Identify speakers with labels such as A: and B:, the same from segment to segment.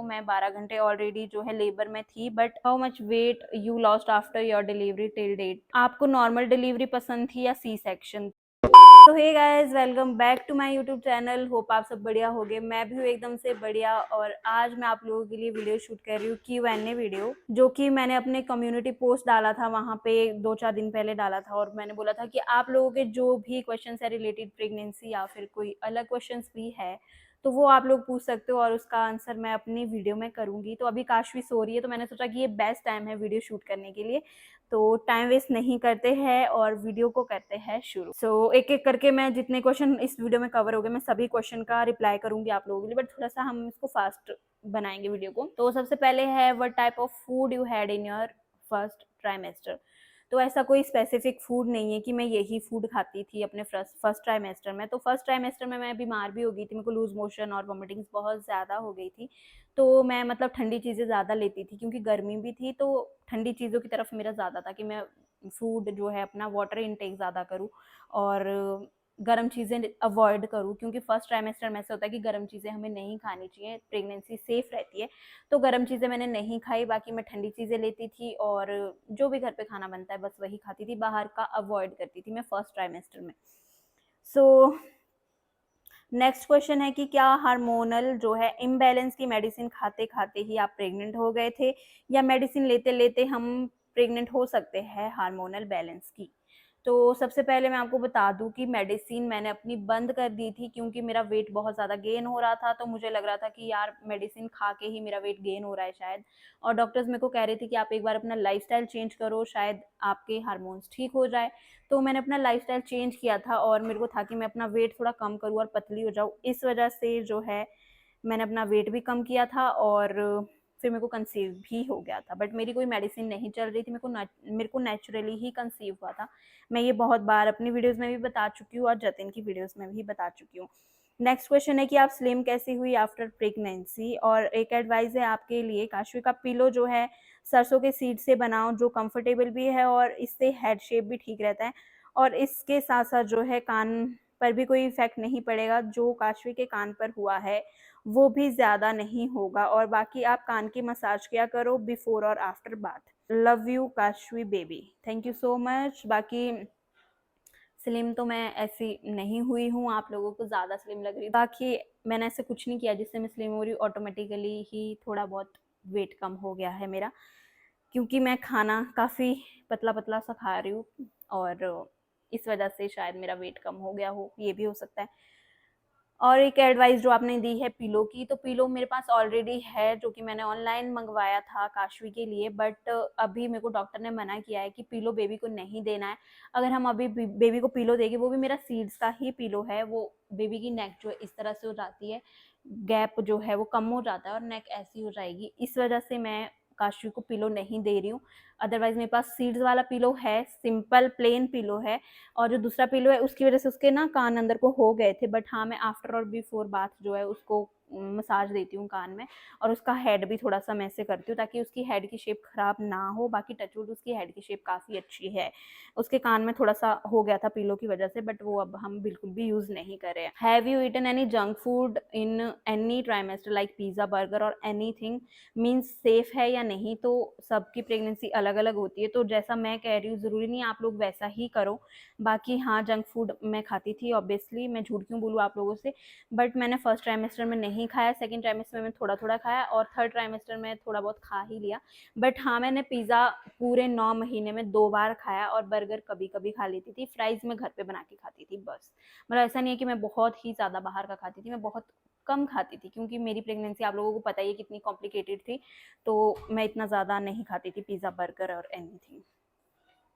A: मैं 12 घंटे ऑलरेडी जो है लेबर में थी। But how much weight you lost after your delivery till date? आपको नॉर्मल डिलीवरी पसंद थी या सी सेक्शन? तो hey guys, welcome back to my YouTube channel. Hope आप सब बढ़िया होगे। मैं भी हूँ एकदम से बढ़िया। और आज मैं आप लोगों के लिए वीडियो शूट कर रही हूँ Q&A वीडियो, जो कि मैंने अपने कम्युनिटी पोस्ट डाला था, वहाँ पे 2-4 दिन पहले डाला था। और मैंने बोला था कि आप लोगों के जो भी क्वेश्चन है रिलेटेड प्रेगनेंसी या फिर कोई अलग क्वेश्चन भी है तो वो आप लोग पूछ सकते हो और उसका आंसर मैं अपनी वीडियो में करूँगी। तो अभी काशवी सो रही है, तो मैंने सोचा कि ये बेस्ट टाइम है वीडियो शूट करने के लिए। तो टाइम वेस्ट नहीं करते हैं और वीडियो को करते हैं शुरू। सो एक एक करके मैं जितने क्वेश्चन इस वीडियो में कवर हो गए, मैं सभी क्वेश्चन का रिप्लाई करूंगी आप लोगों के लिए। बट थोड़ा सा हम इसको फास्ट बनाएंगे वीडियो को। तो सबसे पहले है, what type of food you had in your first trimester? तो ऐसा कोई स्पेसिफिक फूड नहीं है कि मैं यही फूड खाती थी अपने फर्स्ट ट्राइमेस्टर में। तो फर्स्ट ट्राइमेस्टर में मैं बीमार भी हो गई थी, मेरे को लूज मोशन और वॉमिटिंग्स बहुत ज़्यादा हो गई थी। तो मैं मतलब ठंडी चीज़ें ज़्यादा लेती थी क्योंकि गर्मी भी थी, तो ठंडी चीज़ों की तरफ मेरा ज़्यादा था कि मैं फूड जो है अपना वाटर इनटेक ज़्यादा करूँ और गर्म चीज़ें अवॉइड करूँ, क्योंकि फर्स्ट ट्राइमेस्टर में ऐसा होता है कि गर्म चीज़ें हमें नहीं खानी चाहिए, प्रेगनेंसी सेफ रहती है। तो गर्म चीज़ें मैंने नहीं खाई, बाकी मैं ठंडी चीज़ें लेती थी और जो भी घर पे खाना बनता है बस वही खाती थी, बाहर का अवॉइड करती थी मैं फर्स्ट ट्राइमेस्टर में। सो नेक्स्ट क्वेश्चन है कि क्या हार्मोनल जो है इम्बैलेंस की मेडिसिन खाते खाते ही आप प्रेग्नेंट हो गए थे, या मेडिसिन लेते लेते हम प्रेग्नेंट हो सकते हैं हार्मोनल बैलेंस की? तो सबसे पहले मैं आपको बता दूं कि मेडिसिन मैंने अपनी बंद कर दी थी क्योंकि मेरा वेट बहुत ज़्यादा गेन हो रहा था। तो मुझे लग रहा था कि यार मेडिसिन खा के ही मेरा वेट गेन हो रहा है शायद। और डॉक्टर्स मेरे को कह रहे थे कि आप एक बार अपना लाइफस्टाइल चेंज करो, शायद आपके हार्मोन्स ठीक हो जाए। तो मैंने अपना लाइफस्टाइल चेंज किया था और मेरे को था कि मैं अपना वेट थोड़ा कम करूँ और पतली हो जाऊँ। इस वजह से जो है मैंने अपना वेट भी कम किया था और फिर मेरे को कंसीव भी हो गया था। बट मेरी कोई मेडिसिन नहीं चल रही थी, मेरे को नेचुरली ही कंसीव हुआ था। मैं ये बहुत बार अपनी वीडियोस में भी बता चुकी हूँ और जतिन की वीडियोस में भी बता चुकी हूँ। नेक्स्ट क्वेश्चन है कि आप स्लिम कैसी हुई आफ्टर प्रेगनेंसी? और एक एडवाइस है आपके लिए, काशवी का पिलो जो है सरसों के सीड से बनाओ, जो कंफर्टेबल भी है और इससे हेड शेप भी ठीक रहता है। और इसके साथ साथ जो है कान पर भी कोई इफेक्ट नहीं पड़ेगा, जो काशवी के कान पर हुआ है वो भी ज़्यादा नहीं होगा। और बाकी आप कान की मसाज किया करो बिफोर और after bath. Love you Kashvi baby, thank you so much. बाकी स्लिम तो मैं ऐसी नहीं हुई हूँ, आप लोगों को ज़्यादा स्लिम लग रही। बाकी मैंने ऐसे कुछ नहीं किया जिससे मैं स्लिम हो रही हूँ, ऑटोमेटिकली ही थोड़ा बहुत वेट कम हो गया है मेरा, क्योंकि मैं खाना काफ़ी पतला पतला सा खा रही हूँ और इस वजह से शायद मेरा वेट कम हो गया हो, ये भी हो सकता है। और एक एडवाइस जो आपने दी है पिलो की, तो पिलो मेरे पास ऑलरेडी है, जो कि मैंने ऑनलाइन मंगवाया था काशवी के लिए। बट अभी मेरे को डॉक्टर ने मना किया है कि पिलो बेबी को नहीं देना है। अगर हम अभी बेबी को पिलो देंगे, वो भी मेरा सीड्स का ही पिलो है, वो बेबी की नेक जो इस तरह से हो जाती है, गैप जो है वो कम हो जाता है और नेक ऐसी हो जाएगी, इस वजह से मैं काशवी को पिलो नहीं दे रही हूँ। अदरवाइज मेरे पास सीड्स वाला पिलो है, सिंपल प्लेन पिलो है। और जो दूसरा पिलो है उसकी वजह से उसके ना कान अंदर को हो गए थे। बट हाँ, मैं आफ्टर और बिफोर बाथ जो है उसको मसाज देती हूँ कान में, और उसका हेड भी थोड़ा सा मैं ऐसे करती हूँ ताकि उसकी हेड की शेप खराब ना हो। बाकी टचवुड उसकी हेड की शेप काफ़ी अच्छी है। उसके कान में थोड़ा सा हो गया था पिलो की वजह से, बट वो अब हम बिल्कुल भी यूज़ नहीं कर रहे हैं। Have you eaten any junk food in any trimester like pizza, burger और एनीथिंग? मीन्स सेफ है या नहीं? तो सबकी प्रेगनेंसी अलग अलग होती है, तो जैसा मैं कह रही हूँ ज़रूरी नहीं आप लोग वैसा ही करो। बाकी हाँ, जंक फूड मैं खाती थी ऑब्वियसली, मैं झूठ क्यों बोलूँ आप लोगों से। बट मैंने फर्स्ट ट्राइमेस्टर में नहीं खाया, सेकंड ट्राइमेस्टर में थोड़ा थोड़ा खाया और थर्ड ट्राइमेस्टर में थोड़ा बहुत खा ही लिया। बट हाँ, मैंने पिज़्ज़ा पूरे 9 महीने में 2 बार खाया और बर्गर कभी कभी खा लेती थी। फ्राइज़ मैं घर पे बना के खाती थी बस। मतलब ऐसा नहीं है कि मैं बहुत ही ज़्यादा बाहर का खाती थी, मैं बहुत कम खाती थी क्योंकि मेरी प्रेगनेंसी आप लोगों को पता ही है कितनी कॉम्प्लिकेटेड थी। तो मैं इतना ज़्यादा नहीं खाती थी पिज़्ज़ा, बर्गर और anything.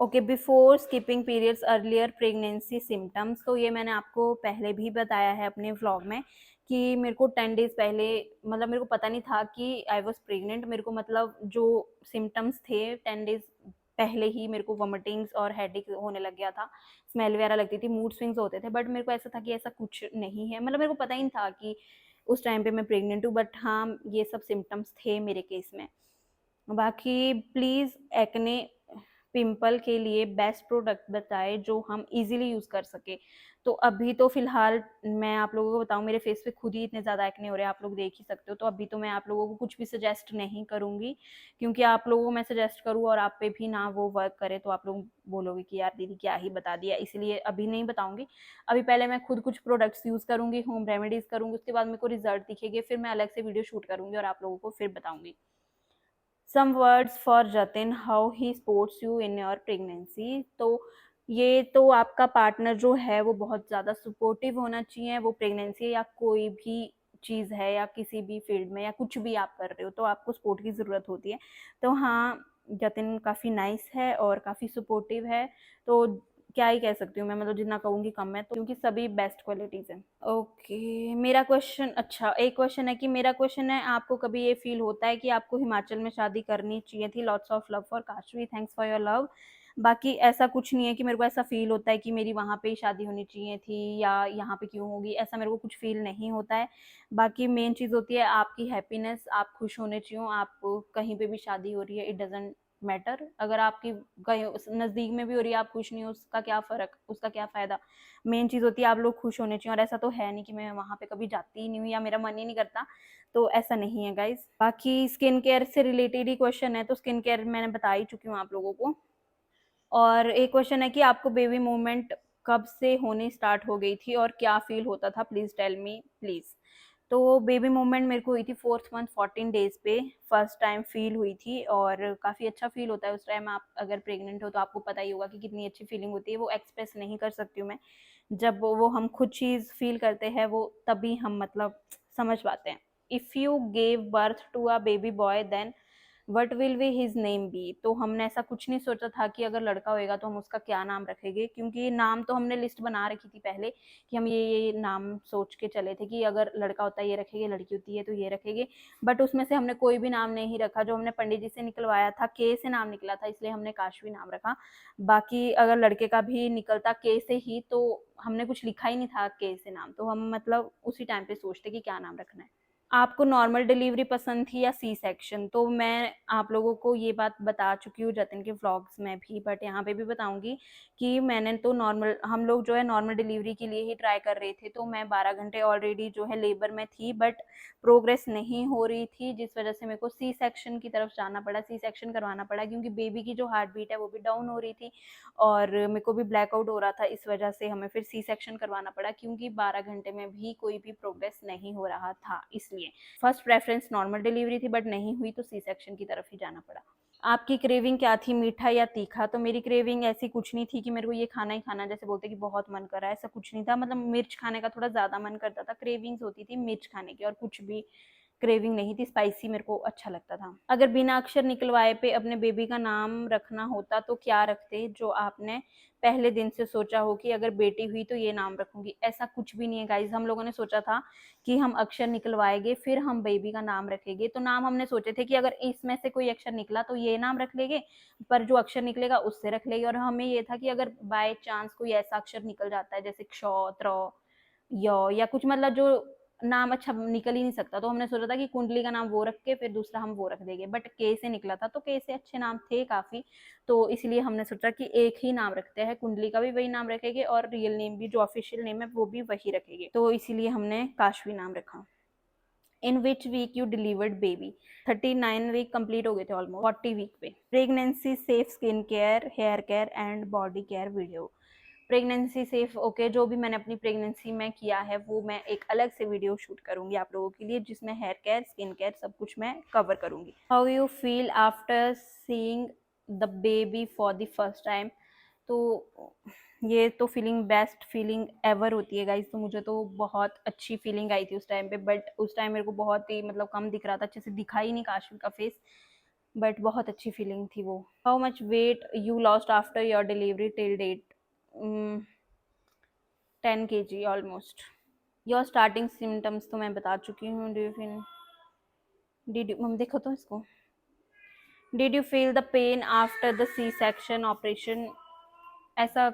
A: Okay, before skipping periods earlier pregnancy symptoms, तो ये मैंने आपको पहले भी बताया है अपने व्लॉग में कि मेरे को 10 डेज़ पहले, मतलब मेरे को पता नहीं था कि आई वाज प्रेग्नेंट। मेरे को मतलब जो सिम्टम्स थे 10 डेज़ पहले ही मेरे को वॉमिटिंग्स और हेडेक होने लग गया था, स्मेल वगैरह लगती थी, मूड स्विंग्स होते थे। बट मेरे को ऐसा था कि ऐसा कुछ नहीं है, मतलब मेरे को पता ही नहीं था कि उस टाइम पे मैं प्रेग्नेंट हूँ। बट हाँ, ये सब सिम्टम्स थे मेरे केस में। बाकी प्लीज़ एक्ने पिंपल के लिए बेस्ट प्रोडक्ट बताएं जो हम इजीली यूज़ कर सके। तो अभी तो फ़िलहाल मैं आप लोगों को बताऊँ, मेरे फेस पे खुद ही इतने ज़्यादा एक्ने हो रहे हैं, आप लोग देख ही सकते हो। तो अभी तो मैं आप लोगों को कुछ भी सजेस्ट नहीं करूँगी, क्योंकि आप लोगों को मैं सजेस्ट करूँ और आप पे भी ना वो वर्क करे तो आप लोग बोलोगे कि यार दीदी क्या ही बता दिया, इसलिए अभी नहीं बताऊँगी। अभी पहले मैं खुद कुछ प्रोडक्ट्स यूज़ करूँगी, होम रेमेडीज़ करूँगी, उसके बाद मेरे को रिज़ल्ट दिखेंगे, फिर मैं अलग से वीडियो शूट करूँगी और आप लोगों को फिर बताऊँगी। Some words for Jatin, how he supports you in your pregnancy. तो ये तो आपका पार्टनर जो है वो बहुत ज़्यादा सपोर्टिव होना चाहिए, वो प्रेगनेंसी या कोई भी चीज़ है या किसी भी फील्ड में या कुछ भी आप कर रहे हो तो आपको सपोर्ट की ज़रूरत होती है। तो हाँ, जतिन काफ़ी नाइस है और काफ़ी सपोर्टिव है, तो क्या ही कह सकती हूँ मैं, मतलब जितना कहूँगी कम है, तो क्योंकि सभी बेस्ट क्वालिटीज़ हैं। ओके, मेरा क्वेश्चन, अच्छा एक क्वेश्चन है कि मेरा क्वेश्चन है, आपको कभी ये फील होता है कि आपको हिमाचल में शादी करनी चाहिए थी? Lots of love for Kashvi, thanks for your love. बाकी ऐसा कुछ नहीं है कि मेरे को ऐसा फील होता है कि मेरी वहाँ पे ही शादी होनी चाहिए थी या यहाँ पे क्यों होगी, ऐसा मेरे को कुछ फील नहीं होता है। बाकी मेन चीज़ होती है आपकी हैप्पीनेस, आप खुश होने चाहिए, आप कहीं पे भी शादी हो रही है, इट डज़न्ट मैटर। अगर आपकी कहीं नज़दीक में भी हो रही है, आप खुश नहीं हो, उसका क्या फ़र्क, उसका क्या फ़ायदा। मेन चीज़ होती है आप लोग खुश होने चाहिए, और ऐसा तो है नहीं कि मैं वहाँ पे कभी जाती ही नहीं हूँ या मेरा मन ही नहीं करता, तो ऐसा नहीं है गाइज़। बाकी स्किन केयर से रिलेटेड ही क्वेश्चन है, तो स्किन केयर मैंने बता ही चुकी हूँ आप लोगों को। और एक क्वेश्चन है कि आपको बेबी मूवमेंट कब से होनी स्टार्ट हो गई थी और क्या फ़ील होता था? Please tell me please. तो बेबी मूवमेंट मेरे को हुई थी 4th मंथ 14 डेज़ पे, फर्स्ट टाइम फ़ील हुई थी और काफ़ी अच्छा फ़ील होता है उस टाइम। आप अगर प्रेग्नेंट हो तो आपको पता ही होगा कि कितनी अच्छी फ़ीलिंग होती है, वो एक्सप्रेस नहीं कर सकती हूँ मैं। जब वो हम खुद चीज़ फ़ील करते हैं वो तभी हम मतलब समझ पाते हैं। If you gave birth to a baby boy then what will be his name be. तो हमने ऐसा कुछ नहीं सोचा था कि अगर लड़का होएगा तो हम उसका क्या नाम रखेंगे, क्योंकि नाम तो हमने लिस्ट बना रखी थी पहले कि हम ये नाम सोच के चले थे कि अगर लड़का होता है ये रखेंगे, लड़की होती है तो ये रखेंगे। बट उसमें से हमने कोई भी नाम नहीं रखा, जो हमने पंडित जी से निकलवाया था के से नाम निकला था, इसलिए हमने काशवी नाम रखा। बाकी अगर लड़के का भी निकलता के से ही तो हमने कुछ लिखा ही नहीं था के से नाम, तो हम मतलब उसी टाइम पे सोचते कि क्या नाम रखना है। आपको नॉर्मल डिलीवरी पसंद थी या सी सेक्शन? तो मैं आप लोगों को ये बात बता चुकी हूँ जतिन के व्लॉग्स में भी, बट यहाँ पे भी बताऊंगी कि मैंने तो नॉर्मल, हम लोग जो है नॉर्मल डिलीवरी के लिए ही ट्राई कर रहे थे। तो मैं 12 घंटे ऑलरेडी जो है लेबर में थी, बट प्रोग्रेस नहीं हो रही थी, जिस वजह से मेरे को सी सेक्शन की तरफ जाना पड़ा, सी सेक्शन करवाना पड़ा, क्योंकि बेबी की जो हार्ट बीट है वो भी डाउन हो रही थी और मेरे को भी ब्लैकआउट हो रहा था। इस वजह से हमें फिर सी सेक्शन करवाना पड़ा, क्योंकि 12 घंटे में भी कोई भी प्रोग्रेस नहीं हो रहा था। इसलिए फर्स्ट प्रेफरेंस नॉर्मल डिलीवरी थी, बट नहीं हुई तो सी सेक्शन की तरफ ही जाना पड़ा। आपकी क्रेविंग क्या थी, मीठा या तीखा? तो मेरी क्रेविंग ऐसी कुछ नहीं थी कि मेरे को ये खाना ही खाना, जैसे बोलते कि बहुत मन कर रहा है, ऐसा कुछ नहीं था। मतलब मिर्च खाने का थोड़ा ज़्यादा मन करता था, क्रेविंग्स होती थी मिर्च खाने की, और कुछ भी क्रेविंग नहीं थी। स्पाइसी मेरे को अच्छा लगता था। अगर बिना अक्षर निकलवाए पे अपने बेबी का नाम रखना होता तो क्या रखते, जो आपने पहले दिन से सोचा हो कि अगर बेटी हुई तो ये नाम रखूंगी? ऐसा कुछ भी नहीं है गाइज। हम लोगों ने सोचा था कि हम अक्षर निकलवाएंगे फिर हम बेबी का नाम रखेंगे। तो नाम हमने सोचे थे कि अगर इसमें से कोई अक्षर निकला तो ये नाम रख लेंगे, पर जो अक्षर निकलेगा उससे रख लेंगे। और हमें ये था कि अगर बाय चांस कोई ऐसा अक्षर निकल जाता है जैसे क्ष, त्र, य या कुछ, मतलब जो नाम अच्छा निकल ही नहीं सकता, तो हमने सोचा था कि कुंडली का नाम वो रख के फिर दूसरा हम वो रख देंगे। बट के से निकला था तो के से अच्छे नाम थे काफी, तो इसलिए हमने सोचा कि एक ही नाम रखते हैं, कुंडली का भी वही नाम रखेंगे और रियल नेम भी जो ऑफिशियल नेम है वो भी वही रखेंगे। तो इसीलिए हमने काशवी नाम रखा। In which week you delivered baby? 39 week complete हो गए थे, ऑलमोस्ट 40 वीक पे। Pregnancy safe skin care, hair care and body care video. Pregnancy safe, okay, जो भी मैंने अपनी प्रेगनेंसी में किया है वो मैं एक अलग से वीडियो शूट करूंगी आप लोगों के लिए, जिसमें हेयर केयर, स्किन केयर सब कुछ मैं कवर करूंगी। How you feel after seeing the baby for the first time? तो ये तो फीलिंग बेस्ट फीलिंग एवर होती है गाइज। तो मुझे तो बहुत अच्छी फीलिंग आई थी उस टाइम पे, बट उस टाइम मेरे को बहुत ही मतलब कम दिख रहा था, अच्छे से दिखा ही नहीं काशवी का फेस, बट बहुत अच्छी फीलिंग थी वो। How much weight you lost after your delivery till date? 10 kg almost. Your starting symptoms तो मैं बता चुकी हूँ। Do you feel, did you, देखो तो इसको, did you feel the pain after the C section operation? ऐसा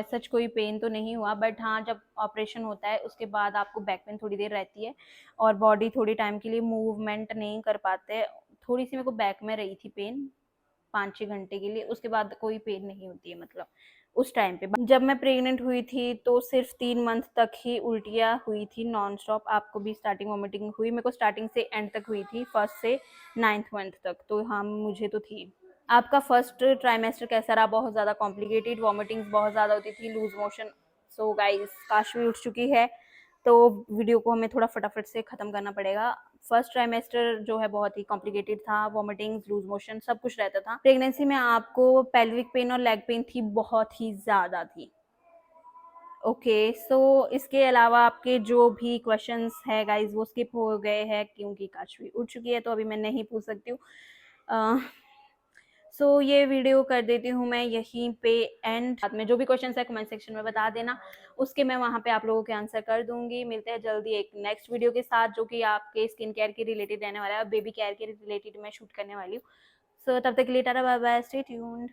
A: सच कोई पेन तो नहीं हुआ, बट हाँ जब ऑपरेशन होता है उसके बाद आपको बैक पेन थोड़ी देर रहती है और बॉडी थोड़ी टाइम के लिए मूवमेंट नहीं कर पाते। थोड़ी सी मेरे को बैक में रही थी पेन 5-6 घंटे के लिए, उसके बाद कोई पेन नहीं होती है मतलब। उस टाइम पे। जब मैं प्रेग्नेंट हुई थी तो सिर्फ 3 मंथ तक ही उल्टियाँ हुई थी नॉन स्टॉप। आपको भी स्टार्टिंग वॉमिटिंग हुई? मेरे को स्टार्टिंग से एंड तक हुई थी, फर्स्ट से 9th मंथ तक। तो हाँ, मुझे तो थी। आपका फर्स्ट ट्राइमेस्टर कैसा रहा? बहुत ज़्यादा कॉम्प्लिकेटेड, वॉमिटिंग्स बहुत ज़्यादा होती थी, loose motion. So guys, Kashvi उठ चुकी है, तो वीडियो को हमें थोड़ा फटाफट से ख़त्म करना पड़ेगा। फर्स्ट ट्राइमेस्टर जो है बहुत ही कॉम्प्लिकेटेड था, वॉमिटिंग्स, लूज मोशन सब कुछ रहता था। प्रेगनेंसी में आपको पेल्विक पेन और लेग पेन थी, बहुत ही ज़्यादा थी। ओके, सो इसके अलावा आपके जो भी क्वेश्चंस है गाइस वो स्किप हो गए हैं क्योंकि काशवी उठ चुकी है, तो अभी मैं नहीं पूछ सकती हूँ। सो ये वीडियो कर देती हूँ मैं यहीं पे एंड। बाद में जो भी क्वेश्चन है कमेंट सेक्शन में बता देना, उसके मैं वहाँ पे आप लोगों के आंसर कर दूंगी। मिलते हैं जल्दी एक नेक्स्ट वीडियो के साथ, जो कि आपके स्किन केयर के रिलेटेड रहने वाला है, बेबी केयर के रिलेटेड मैं शूट करने वाली हूँ। सो तब तक के लिए tata bye bye, stay tuned.